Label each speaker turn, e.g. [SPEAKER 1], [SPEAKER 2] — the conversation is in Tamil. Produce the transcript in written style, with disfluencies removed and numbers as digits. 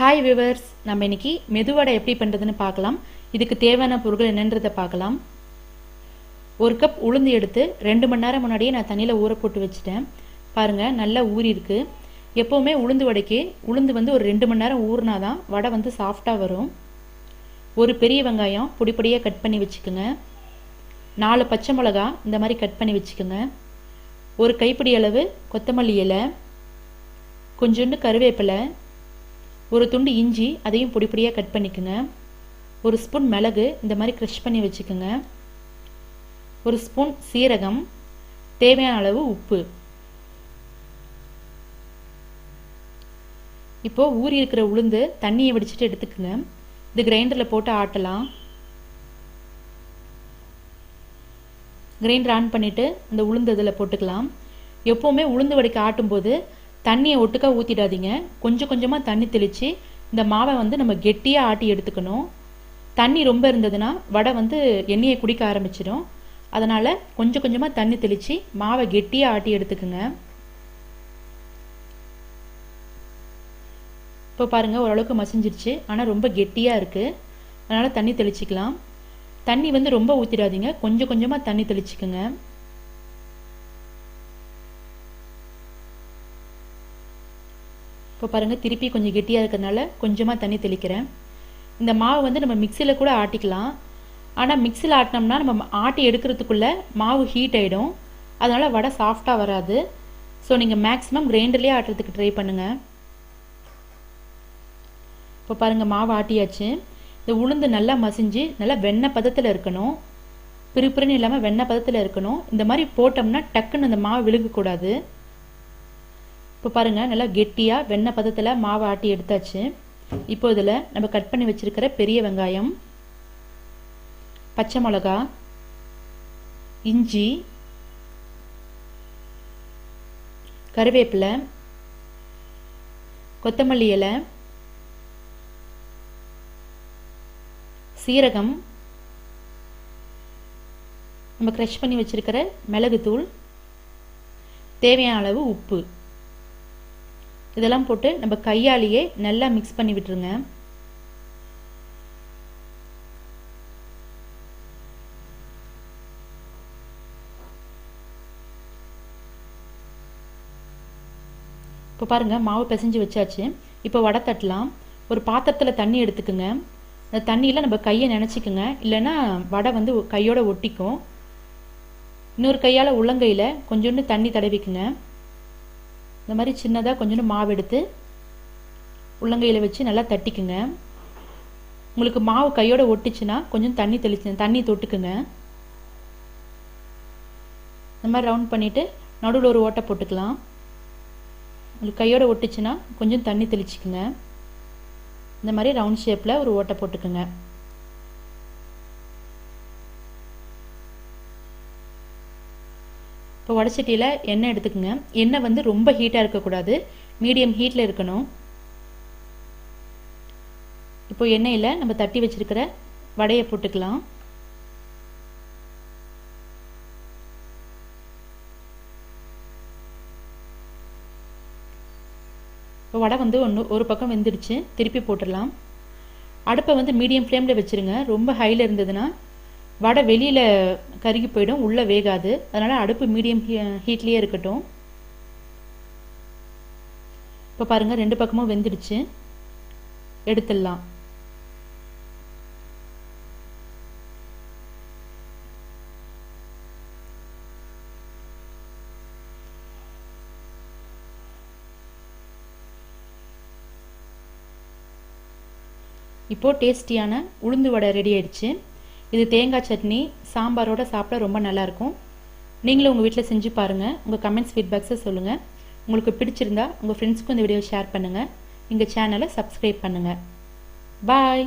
[SPEAKER 1] ஹாய் வியூவர்ஸ், நம்ம இன்னைக்கு மெதுவடை எப்படி பண்ணுறதுன்னு பார்க்கலாம். இதுக்கு தேவையான பொருட்கள் என்னன்றதை பார்க்கலாம். ஒரு கப் உளுந்து எடுத்து 2 மணி நேரம் முன்னாடியே நான் தண்ணியில் ஊற போட்டு வச்சுட்டேன். பாருங்கள், நல்லா ஊறி இருக்கு. எப்போவுமே உளுந்து வடைக்கு உளுந்து வந்து ஒரு 2 மணி நேரம் ஊறினாதான் வடை வந்து சாஃப்டாக வரும். ஒரு பெரிய வெங்காயம் பொடி பொடியாக கட் பண்ணி வச்சுக்கோங்க. 4 பச்சை மிளகா இந்த மாதிரி கட் பண்ணி வச்சுக்கோங்க. ஒரு கைப்பிடி அளவு கொத்தமல்லி இலை, கொஞ்சோண்டு கருவேப்பிலை, ஒரு துண்டு இஞ்சி அதையும் பொடி பொடியாக கட் பண்ணிக்கோங்க. ஒரு ஸ்பூன் மிளகு இந்த மாதிரி க்ரஷ் பண்ணி வச்சுக்கோங்க. ஒரு ஸ்பூன் சீரகம், தேவையான அளவு உப்பு. இப்போது ஊறி இருக்கிற உளுந்து தண்ணியை வடிச்சிட்டு எடுத்துக்கோங்க. இது கிரைண்டரில் போட்டு ஆட்டலாம். கிரைண்டர் ஆன் பண்ணிவிட்டு இந்த உளுந்து இதில் போட்டுக்கலாம். எப்போவுமே உளுந்து வடைக்கு ஆட்டும்போது தண்ணியை ஒட்டுக்கா ஊற்றிடாதீங்க. கொஞ்சம் கொஞ்சமாக தண்ணி தெளித்து இந்த மாவை வந்து நம்ம கெட்டியாக ஆட்டி எடுத்துக்கணும். தண்ணி ரொம்ப இருந்ததுன்னா வடை வந்து எண்ணெயை குடிக்க ஆரம்பிச்சிடும். அதனால் கொஞ்சம் கொஞ்சமாக தண்ணி தெளித்து மாவை கெட்டியாக ஆட்டி எடுத்துக்கோங்க. இப்போ பாருங்கள், ஓரளவுக்கு மசிஞ்சிருச்சு. ஆனால் ரொம்ப கெட்டியாக இருக்குது. அதனால் தண்ணி தெளிச்சிக்கலாம். தண்ணி வந்து ரொம்ப ஊற்றிடாதீங்க, கொஞ்சம் கொஞ்சமாக தண்ணி தெளிச்சிக்கோங்க. இப்போ பாருங்கள், திருப்பி கொஞ்சம் கெட்டியாக இருக்கிறதுனால கொஞ்சமாக தண்ணி தெளிக்கிறேன். இந்த மாவு வந்து நம்ம மிக்சியில் கூட ஆட்டிக்கலாம். ஆனால் மிக்சியில் ஆட்டினோம்னா நம்ம ஆட்டி எடுக்கிறதுக்குள்ளே மாவு ஹீட் ஆகிடும். அதனால் வடை சாஃப்டாக வராது. ஸோ நீங்கள் மேக்ஸிமம் கிரைண்டர்லேயே ஆட்டுறதுக்கு ட்ரை பண்ணுங்கள். இப்போ பாருங்கள், மாவு ஆட்டியாச்சு. இந்த உளுந்து நல்லா மசிஞ்சு நல்லா வெண்ணெய் பதத்தில் இருக்கணும். பிறுபிறுன்னு இல்லாமல் வெண்ணெய் பதத்தில் இருக்கணும். இந்த மாதிரி போட்டோம்னா டக்குன்னு இந்த மாவு விழுகக்கூடாது. இப்போ பாருங்கள், நல்லா கெட்டியாக வெண்ணெய் பதத்தில் மாவு ஆட்டி எடுத்தாச்சு. இப்போ இதில் நம்ம கட் பண்ணி வச்சுருக்கிற பெரிய வெங்காயம், பச்சை மிளகா, இஞ்சி, கருவேப்பிலை, கொத்தமல்லி இலை, சீரகம், நம்ம க்ரஷ் பண்ணி வச்சுருக்கிற மிளகுத்தூள், தேவையான அளவு உப்பு இதெல்லாம் போட்டு நம்ம கையாலேயே நல்லா மிக்ஸ் பண்ணி விட்டுருங்க. இப்போ பாருங்கள், மாவு பிசைஞ்சு வச்சாச்சு. இப்போ வடை தட்டலாம். ஒரு பாத்திரத்தில் தண்ணி எடுத்துக்குங்க. அந்த தண்ணியில் நம்ம கையை நினச்சிக்குங்க, இல்லைன்னா வடை வந்து கையோட ஒட்டிக்கும். இன்னொரு கையால் உள்ளங்கையில் கொஞ்சோண்டு தண்ணி தடவிக்குங்க. இந்த மாதிரி சின்னதாக கொஞ்சோண்டு மாவு எடுத்து உள்ளங்கையில் வச்சு நல்லா தட்டிக்குங்க. உங்களுக்கு மாவு கையோட ஒட்டிச்சுன்னா கொஞ்சம் தண்ணி தொட்டுக்குங்க. இந்த மாதிரி ரவுண்ட் பண்ணிவிட்டு நடுவில் ஒரு ஓட்டை போட்டுக்கலாம். உங்களுக்கு கையோட ஒட்டிச்சுன்னா கொஞ்சம் தண்ணி தெளிச்சுக்குங்க. இந்த மாதிரி ரவுண்ட் ஷேப்பில் ஒரு ஓட்டை போட்டுக்குங்க. இப்போ வடைச்சட்டியில் எண்ணெய் எடுத்துக்கோங்க. எண்ணெய் வந்து ரொம்ப ஹீட்டாக இருக்கக்கூடாது, மீடியம் ஹீட்டில் இருக்கணும். இப்போ எண்ணெயில் நம்ம தட்டி வச்சிருக்கிற வடையை போட்டுக்கலாம். இப்போ வடை வந்து ஒரு பக்கம் வெந்துடுச்சு. திருப்பி போட்டுடலாம். அடுப்பை வந்து மீடியம் ஃப்ளேமில் வச்சுருங்க. ரொம்ப ஹையில் இருந்ததுன்னா வடை வெளியில் கருகி போயிடும், உள்ளே வேகாது. அதனால் அடுப்பு மீடியம் ஹீட்லேயே இருக்கட்டும். இப்போ பாருங்கள், 2 பக்கமும் வெந்துடுச்சு. எடுத்துடலாம். இப்போது டேஸ்டியான உளுந்து வடை ரெடி ஆயிடுச்சு. இது தேங்காய் சட்னி சாம்பாரோட சாப்பிட ரொம்ப நல்லாயிருக்கும். நீங்களும் உங்கள் வீட்டில் செஞ்சு பாருங்கள். உங்கள் கமெண்ட்ஸ் ஃபீட்பேக்ஸை சொல்லுங்கள். உங்களுக்கு பிடிச்சிருந்தா உங்கள் ஃப்ரெண்ட்ஸ்க்கும் இந்த வீடியோ ஷேர் பண்ணுங்கள். எங்கள் சேனலை சப்ஸ்கிரைப் பண்ணுங்கள். பாய்.